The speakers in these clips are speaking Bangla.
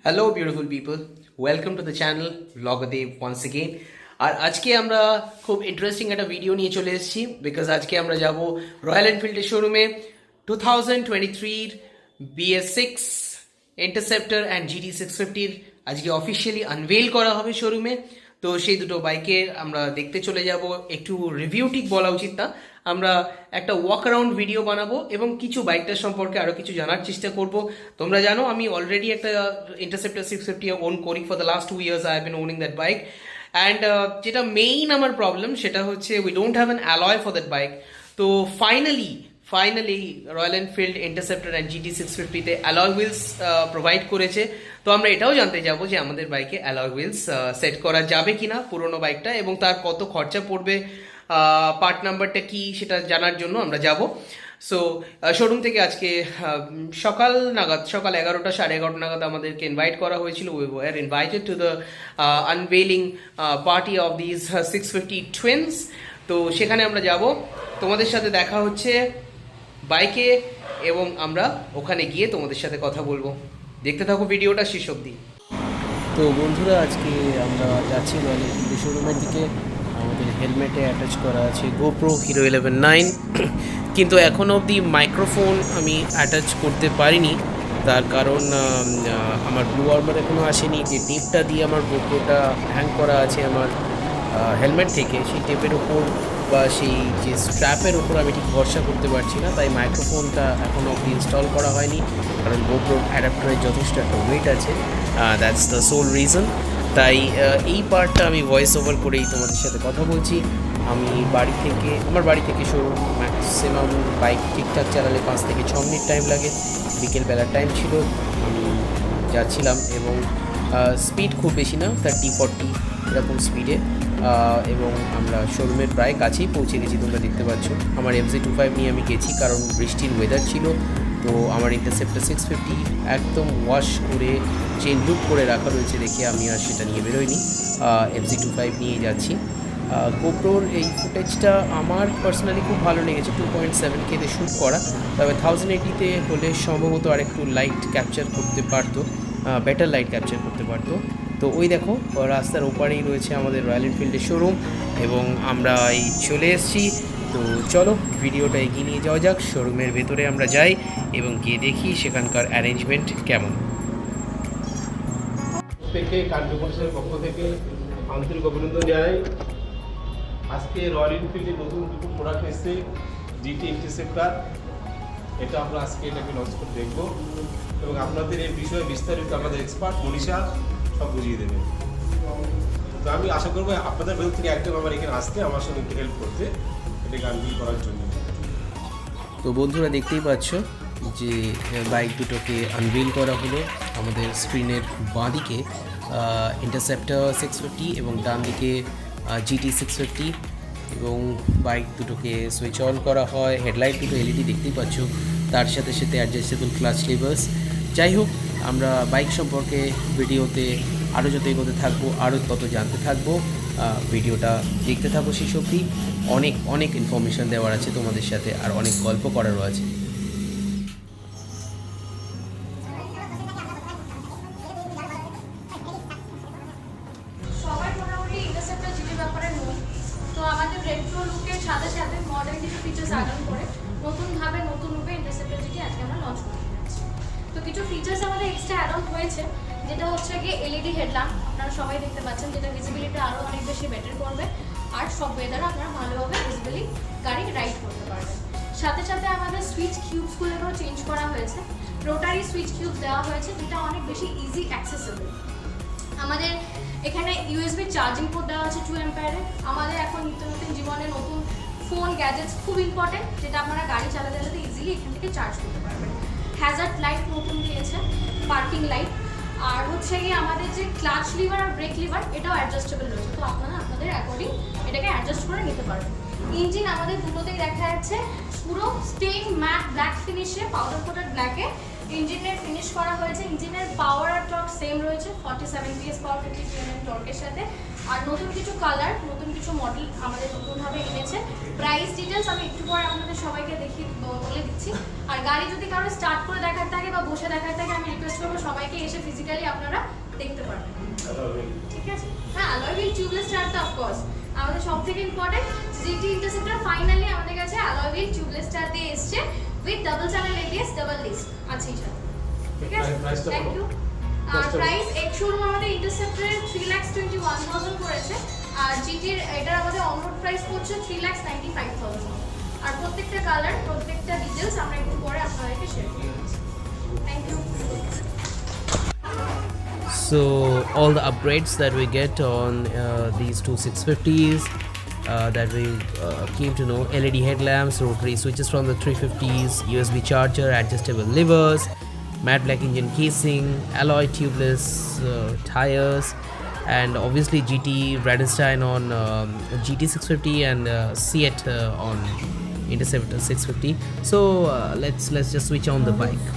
Hello beautiful people, welcome to the channel ব্লগদেব ওয়ান্স এগেইন। আর আজকে আমরা খুব ইন্টারেস্টিং একটা ভিডিও নিয়ে চলে এসেছি, বিকজ আজকে আমরা যাব রয়্যাল এনফিল্ডের শোরুমে 2023 BS6 ইন্টারসেপ্টর অ্যান্ড GT650 আজকে অফিসিয়ালি আনভেল করা হবে শোরুমে। তো সেই দুটো বাইকের আমরা দেখতে চলে যাব। একটু রিভিউ ঠিক বলা উচিত না, আমরা একটা ওয়াক অ্যারাউন্ড ভিডিও বানাবো এবং কিছু বাইকটার সম্পর্কে আরও কিছু জানার চেষ্টা করব। তোমরা জানো আমি অলরেডি একটা ইন্টারসেপ্টর 650 ওন করি। For the last 2 years I have been owning that bike. And যেটা মেইন আমার প্রবলেম সেটা হচ্ছে we don't have an alloy for that bike. তো finally Royal Enfield Interceptor and GT650-তে অ্যালয় হুইলস প্রোভাইড করেছে। তো আমরা এটাও জানতে যাব যে আমাদের বাইকে অ্যালয় হুইলস সেট করা যাবে কিনা পুরোনো বাইকটা, এবং তার কত খরচা পড়বে, পার্ট নাম্বারটা কি সেটা জানার জন্য আমরা যাব। সো শোরুম থেকে আজকে সকাল 11টা 11:30 নাগাদ আমাদেরকে ইনভাইট করা হয়েছিল। We were invited to the unveiling party of this 650 twins. তো সেখানে আমরা যাব, তোমাদের সাথে দেখা হচ্ছে বাইকে এবং আমরা ওখানে গিয়ে তোমাদের সাথে কথা বলবো। দেখতে থাকো ভিডিওটা শেষ অবধি। তো বন্ধুরা, আজকে আমরা যাচ্ছি রয়্যাল এনফিল্ড শোরুমের দিকে। আমাদের হেলমেটে অ্যাটাচ করা আছে গোপ্রো হিরো 11 9, কিন্তু এখনও অবধি মাইক্রোফোন আমি অ্যাটাচ করতে পারিনি। তার কারণ আমার ব্লু আর্মার এখনও আসেনি। যে টেপটা দিয়ে আমার গোপ্রোটা হ্যাং করা আছে আমার হেলমেট থেকে, সেই টেপের ওপর বা সেই যে স্ট্র্যাপের ওপর আমি ঠিক ভরসা করতে পারছি না, তাই মাইক্রোফোনটা এখনও অবধি ইনস্টল করা হয়নি। কারণ গোপ্রো অ্যাডাপ্টারের যথেষ্ট একটা ওয়েট আছে, দ্যাটস দ্য সোল রিজন। তাই এই পার্টটা আমি ভয়েস ওভার করেই তোমাদের সাথে কথা বলছি। আমার বাড়ি থেকে শোরুম ম্যাক্সিমাম বাইক ঠিকঠাক চালালে 5 থেকে 6 মিনিট টাইম লাগে। বিকেলবেলার টাইম ছিল, আমি যাচ্ছিলাম এবং স্পিড খুব বেশি না, 30-40 এরকম স্পিডে, এবং আমরা শোরুমের প্রায় কাছেই পৌঁছে গেছি। তোমরা দেখতে পাচ্ছ আমার FZ25 নিয়ে আমি গেছি, কারণ বৃষ্টির ওয়েদার ছিল। তো আমার ইন্টারসেপ্টর 650 একদম ওয়াশ করে চেন লুক করে রাখা রয়েছে দেখে আমি আর সেটা নিয়ে বেরোইনি, FZ25 নিয়ে যাচ্ছি। গোপ্রোর এই ফুটেজটা আমার পার্সোনালি খুব ভালো লেগেছে। 2.7K-তে শ্যুট করা, তবে 1080-তে হলে সম্ভবত আর একটু লাইট ক্যাপচার করতে পারতো, বেটার লাইট ক্যাপচার করতে পারতো। তো ওই দেখো রাস্তার ওপারেই রয়েছে আমাদের রয়্যাল এনফিল্ডের শোরুম এবং আমরা এই চলে এসেছি। তো চলো ভিডিওটা এগিয়ে নিয়ে যাওয়া যাক। শোরুমের ভেতরে আমরা যাই এবং গিয়ে দেখি সেখানকার অ্যারেঞ্জমেন্ট কেমন। থেকে কার্যকর্তার পক্ষ থেকে আন্তরিক অভিনন্দন জানাই। আজকে রয়্যাল এনফিল্ডের নতুন দুটো প্রোডাক্ট এসেছে, GT ইন্টারসেপ্টর। এটা আমরা আজকে এটাকে লঞ্চ করে দেখব এবং আপনাদের এই বিষয়ে বিস্তারিত আমাদের এক্সপার্ট মনীষা সব বুঝিয়ে দেবে। তো আমি আশা করবো আপনাদের ভেতর থেকে একজন আমার এখানে আসতে, আমার সঙ্গে একটু হেল্প করতে, এটাকে আনভিল করার জন্য। তো বন্ধুরা দেখতেই পাচ্ছ যে বাইক দুটোকে আনভেল করা হলো। আমাদের স্ক্রিনের বাঁ দিকে ইন্টারসেপ্টর 650 এবং ডান দিকে GT650, এবং বাইক দুটোকে সুইচ অন করা হয়। হেডলাইট দুটো LED দেখতেই পাচ্ছ, তার সাথে সাথে অ্যাডজাস্টেবল ক্লাচ লিভার্স। যাই হোক, আমরা বাইক সম্পর্কে ভিডিওতে আরও যত এগোতে থাকবো আরও তত জানতে থাকবো। ভিডিওটা দেখতে থাকবো শেষ অবধি। অনেক ইনফরমেশান দেওয়ার আছে তোমাদের সাথে, আর অনেক গল্প করারও আছে। সবাই মোটামুটি ইন্টারসেপ্টর জিটির ব্যাপারে নয়, তো আমাদের রেট্রো লুকের সাথে সাথে মডার্ন কিছু ফিচার্স অ্যাড অন করে নতুনভাবে নতুন রূপে ইন্টারসেপ্টর জিটি আজকে আমরা লঞ্চ করতে যাচ্ছি। তো কিছু ফিচার্স আমাদের এক্সট্রা অ্যাড অন হয়েছে, যেটা হচ্ছে গিয়ে LED হেডল্যাম্প। আপনারা সবাই দেখতে পাচ্ছেন, যেটা ভিজিবিলিটি আরও অনেক বেশি বেটার করবে, আর সব ওয়েদারে আপনারা ভালোভাবে ভিজিবিলি গাড়ি রাইড করতে পারবেন। সাথে সাথে আমাদের সুইচ কিউবসগুলোকেও চেঞ্জ করা হয়েছে, রোটারি সুইচ কিউব দেওয়া হয়েছে, যেটা অনেক বেশি ইজি অ্যাক্সেসেবল। আমাদের এখানে USB চার্জিং পোর্ট দেওয়া আছে 2 অ্যাম্পিয়ারের। আমাদের এখন নিত্য নতুন জীবনে নতুন ফোন গ্যাজেটস খুব ইম্পর্টেন্ট, যেটা আপনারা গাড়ি চালাতে চালাতে ইজিলি এখান থেকে চার্জ করতে পারবেন। হ্যাজার্ড লাইট নতুন দিয়েছে, পার্কিং লাইট, আর হচ্ছে গিয়ে আমাদের যে ক্লাচ লিভার আর ব্রেক লিভার এটাও অ্যাডজাস্টেবল রয়েছে, তো আপনারা আপনাদের অ্যাকর্ডিং এটাকে অ্যাডজাস্ট করে নিতে পারবেন। ইঞ্জিন আমাদের দুটোতেই দেখা যাচ্ছে পুরো স্টেইন ম্যাট ব্ল্যাক ফিনিশে, পাউডার কোটেড ব্ল্যাকে ইঞ্জিনের ফিনিশ করা হয়েছে, ইঞ্জিনের পাওয়ার আর টর্ক সেম রয়েছে 47 PS পাওয়ার 53 Nm টর্কের সাথে। আর নতুন কিছু কালার, নতুন কিছু মডেল আমাদের নতুনভাবে এনেছে। প্রাইস ডিটেলস আমি একটু পরে আপনাদের সবাইকে বলে দিচ্ছি। আর গাড়ি যদি কারো স্টার্ট করে দেখার থাকে বা বসে দেখার থাকে, আমি রিকোয়েস্ট করবো সবাইকে এসে ফিজিক্যালি আপনারা দেখতে পারবেন, ঠিক আছে? হ্যাঁ, অ্যালয় হুইল টিউবলেস টায়ার তো অফকোর্স আমাদের সবথেকে ইম্পর্টেন্ট। জিটি ইন্টারসেপ্টর ফাইনালি আমাদের কাছে অ্যালয় হুইল টিউবলেস টায়ার দিয়ে এসছে with double channel ABS, double disc আছে এই সাথে, ঠিক আছে? Thank you. আর প্রাইস এক্স শোরুম আমাদের ইন্টারসেপ্টরের 3,21,000 পড়েছে, আর জিটির এটার আমাদের অনরোড প্রাইস পড়ছে 3,95,000। আর প্রত্যেকটা কালার, প্রত্যেকটা ডিটেলস আমরা একটু পরে আপনাদেরকে শেয়ার করে দিচ্ছি। Thank you. So all the upgrades that we get on these two 650s that we came to know: LED headlamps, rotary switches from the 350s, USB charger, adjustable levers, matte black engine casing, alloy tubeless tires, and obviously GT Bradenstein on GT 650 and Seat on Interceptor 650. So let's just switch on the bike.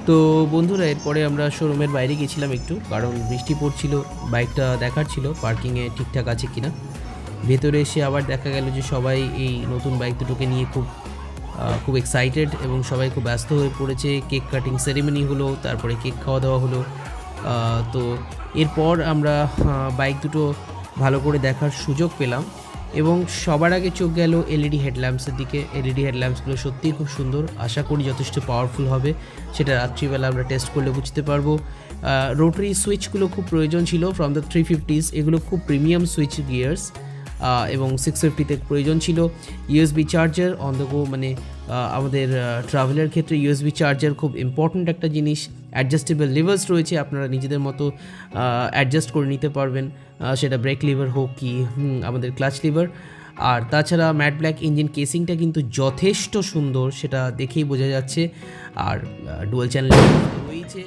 তো বন্ধুরা, এরপরে আমরা শোরুমের বাইরে গেছিলাম একটু, কারণ বৃষ্টি পড়ছিল, বাইকটা দেখার ছিল পার্কিংয়ে ঠিকঠাক আছে কিনা। ভেতরে এসে আবার দেখা গেল যে সবাই এই নতুন বাইক দুটোকে নিয়ে খুব এক্সাইটেড এবং সবাই খুব ব্যস্ত হয়ে পড়েছে। কেক কাটিং সেরিমনি হলো, তারপরে কেক খাওয়া দাওয়া হলো। তো এরপর আমরা বাইক দুটো ভালো করে দেখার সুযোগ পেলাম এবং সবার আগে চোখ গেল এলইডি হেডল্যাম্পসের দিকে। এলইডি হেডল্যাম্পসগুলো সত্যিই খুব সুন্দর, আশা করি যথেষ্ট পাওয়ারফুল হবে, সেটা রাত্রিবেলা আমরা টেস্ট করলে বুঝতে পারবো। রোটারি সুইচগুলো খুব প্রয়োজন ছিল ফ্রম দ্য 350s, এগুলো খুব প্রিমিয়াম সুইচ গিয়ার্স, এবং 650তে প্রয়োজন ছিল। USB charger on the go, মানে আমাদের ট্রাভেলের ক্ষেত্রে ইউএসবি চার্জার খুব ইম্পর্ট্যান্ট একটা জিনিস। অ্যাডজাস্টেবল লিভার্স রয়েছে, আপনারা নিজেদের মতো অ্যাডজাস্ট করে নিতে পারবেন, সেটা ব্রেক লিভার হোক কি আমাদের ক্লাচ লিভার। আর তাছাড়া ম্যাট ব্ল্যাক ইঞ্জিন কেসিংটা কিন্তু যথেষ্ট সুন্দর, সেটা দেখেই বোঝা যাচ্ছে। আর ডুয়াল চ্যানেল রয়েছে,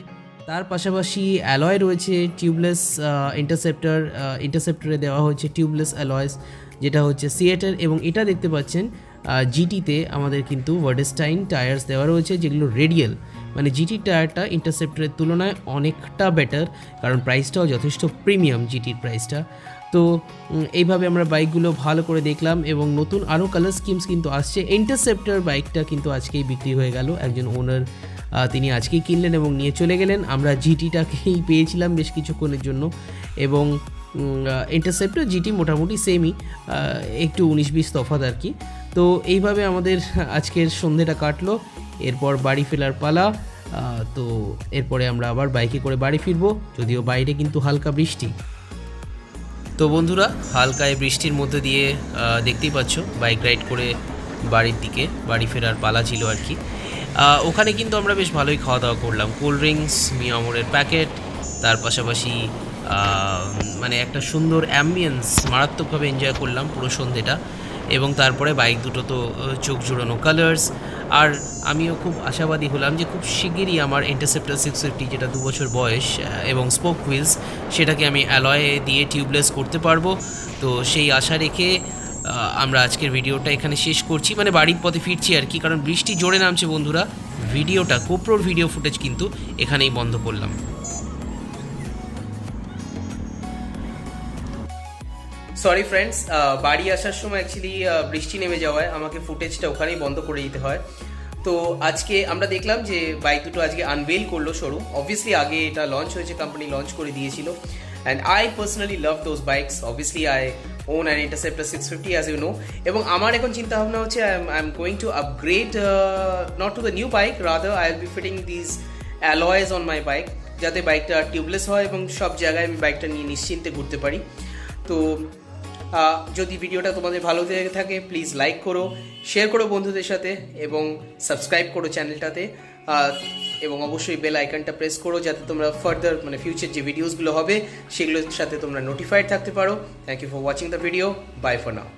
তার পাশাপাশি অ্যালয় রয়েছে টিউবলেস। ইন্টারসেপ্টরে দেওয়া হয়েছে টিউবলেস অ্যালয়েস, যেটা হচ্ছে সিয়েটের, এবং এটা দেখতে পাচ্ছেন জিটিতে আমাদের কিন্তু ভার্ডেস্টাইন টায়ার্স দেওয়া রয়েছে, যেগুলো রেডিয়াল, মানে জিটির টায়ারটা ইন্টারসেপ্টরের তুলনায় অনেকটা বেটার, কারণ প্রাইসটাও যথেষ্ট প্রিমিয়াম জিটির প্রাইসটা। তো এইভাবে আমরা বাইকগুলো ভালো করে দেখলাম, এবং নতুন আরও কালার স্কিমস কিন্তু আসছে। ইন্টারসেপ্টর বাইকটা কিন্তু আজকেই বিক্রি হয়ে গেল, একজন ওনার তিনি আজকেই কিনলেন এবং নিয়ে চলে গেলেন। আমরা জিটিটাকেই পেয়েছিলাম বেশ কিছুক্ষণের জন্য, এবং ইন্টারসেপ্টর জিটি মোটামুটি সেমই, একটু 19-20 তফাৎ আর কি। তো এইভাবে আমাদের আজকের সন্ধেটা কাটলো, এরপর বাড়ি ফেরার পালা। তো এরপরে আমরা আবার বাইকে করে বাড়ি ফিরবো, যদিও বাইরে কিন্তু হালকা বৃষ্টি। তো বন্ধুরা, হালকা এই বৃষ্টির মধ্যে দিয়ে দেখতেই পাচ্ছ বাইক রাইড করে বাড়ির দিকে বাড়ি ফেরার পালা ছিল আর কি। ওখানে কিন্তু আমরা বেশ ভালোই খাওয়া দাওয়া করলাম, কোল্ড ড্রিঙ্কস, মিয়ামরের প্যাকেট, তার পাশাপাশি মানে একটা সুন্দর অ্যাম্বিয়েন্স মারাত্মকভাবে এনজয় করলাম পুরো সন্ধ্যেটা। এবং তারপরে বাইক দুটো তো চোখ জুড়ানো কালার্স। আর আমিও খুব আশাবাদী হলাম যে খুব শিগগিরই আমার ইন্টারসেপ্টর 650, যেটা 2 বছর বয়স এবং স্পোক হুইলস, সেটাকে আমি অ্যালয়ে দিয়ে টিউবলেস করতে পারবো। তো সেই আশা রেখে আমরা আজকের ভিডিওটা এখানে শেষ করছি, মানে বাড়ির পথে ফিরছি আর কি, কারণ বৃষ্টি জোরে নামছে বন্ধুরা। ভিডিওটা গোপ্রোর ভিডিও ফুটেজ কিন্তু এখানেই বন্ধ করলাম। সরি ফ্রেন্ডস, বাড়ি আসার সময় অ্যাকচুয়ালি বৃষ্টি নেমে যাওয়ায় আমাকে ফুটেজটা ওখানেই বন্ধ করে দিতে হয়। তো আজকে আমরা দেখলাম যে বাইক দুটো আজকে আনভেল করলো শোরুম। অবভিয়াসলি আগে এটা লঞ্চ হয়েছে, কোম্পানি লঞ্চ করে দিয়েছিল, and I personally love those bikes. Obviously I own an Interceptor 650 as you know, এবং আমার এখন চিন্তা ভাবনা হচ্ছে I am going to upgrade not to the new bike, rather I will be fitting these alloys on my bike, যাতে বাইকটা টিউবলেস হয় এবং সব জায়গায় আমি বাইকটা নিয়ে নিশ্চিন্তে ঘুরতে পারি। তো যদি ভিডিওটা তোমাদের ভালো লেগে থাকে, প্লিজ লাইক করো, শেয়ার করো বন্ধুদের সাথে, এবং সাবস্ক্রাইব করো চ্যানেলটাতে। এবং অবশ্যই বেল আইকনটা প্রেস করো যাতে তোমরা ফার্দার মানে ফিউচার যে ভিডিওসগুলো হবে সেগুলোর সাথে তোমরা নোটিফাইড থাকতে পারো। Thank you for watching the video, bye for now.